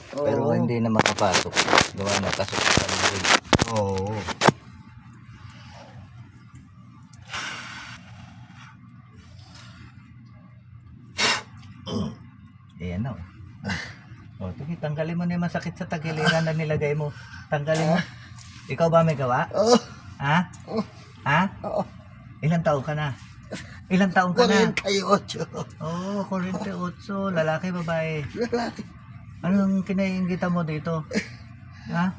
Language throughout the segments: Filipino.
Pero hindi na makapasok. Gawa na kasukutan mo rin. Oo. Ayan na. O, sige, tanggalin mo na yung masakit sa tagiliran na nilagay mo. Tanggalin mo. Ikaw ba may gawa? Oo. Ha? Ha? Oo. Ilang taon ka na? Ilang taon ka na? 48. Oo, 48. Lalaki, babae. Lalaki. Anong kinaiinggitan mo dito? Ha?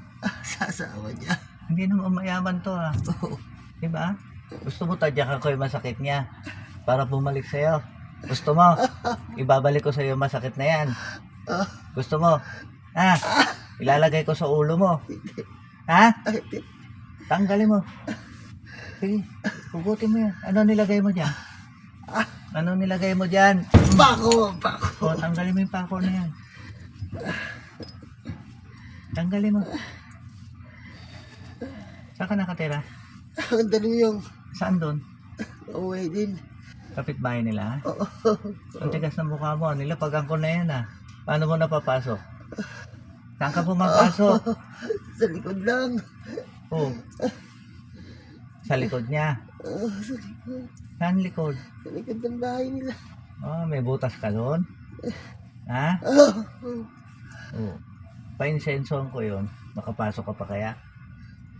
Sasawa niya. Hindi naman mayaman to ha. Oo. Diba? Gusto mo tadyakan ko yung masakit niya para bumalik sa'yo. Gusto mo? Ibabalik ko sa'yo yung masakit na yan. Gusto mo? Ha? Ilalagay ko sa ulo mo. Ha? Tanggalin mo. Sige, hugutin mo yan. Ano nilagay mo dyan? Ano nilagay mo dyan? Bako. O, tanggalin mo yung pako na yan. Tanggalin mo. Saan ka nakatira? Ang dali yung Saan doon? away din. Kapitbahay nila? Oo. Ang tigas ng mukha mo. Nilapagan ko na yan ha. Paano mo napapasok? Saan ka pumapasok? Sa likod lang. Oh. Sa likod niya. Sa likod. Saan likod? Sa likod ng bahay nila. Oh, may butas ka doon? Ha? Oh. Oh. Pa-insensohan ko yun. Makapasok ka pa kaya?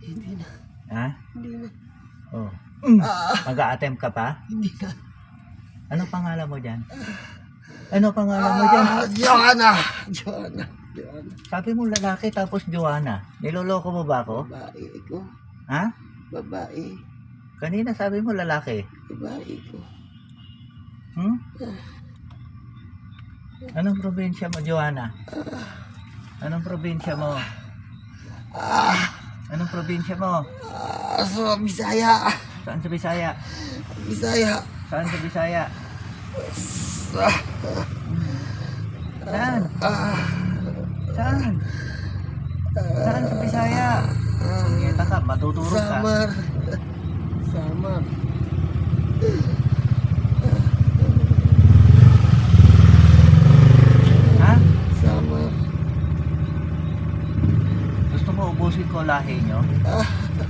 Hindi na. Ha? Hindi na. Oh. Mag-a-attempt ka pa? Hindi na. Ano pangalan mo dyan? Ano pangalan mo dyan? Joanna. Sabi mo lalaki tapos Joanna. Niloloko mo ba ako? Babae ko. Ha? Babae. Kanina sabi mo lalaki. Babae ko. Hmm? Anong probinsya mo, Joanna? Anong probinsya mo? Anong probinsya mo? Sa Bisaya. Saan sa Bisaya? Bisaya. Saan sa Bisaya? Sa Saan? Saan? Saan sa Bisaya? Ngeta ka, matuturo ka. Samar. Samar. Ha? Samar. Gusto mo ubusin ko lahi nyo?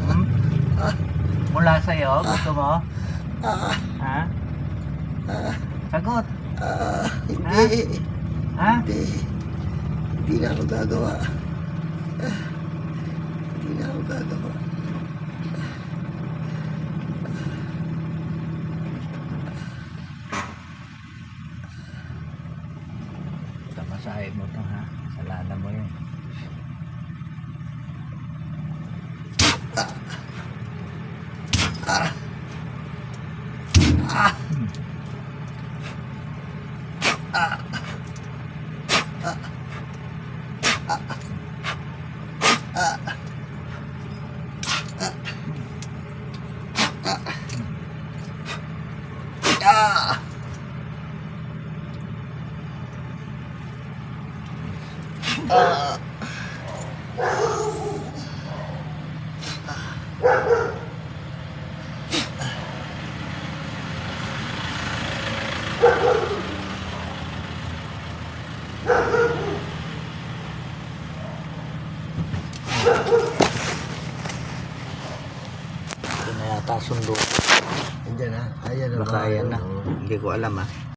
Hmm? Mula sa'yo? Gusto mo? Ha? Sagot. Hindi. Ha? Hindi. Hindi na ako gagawa. Hindi na ako gagawa. Tamasahin mo to ha. Salana mo yun. Ito na yata sundo. Andiyan na. Ayan na. Baka ayan na. Hindi ko alam ha.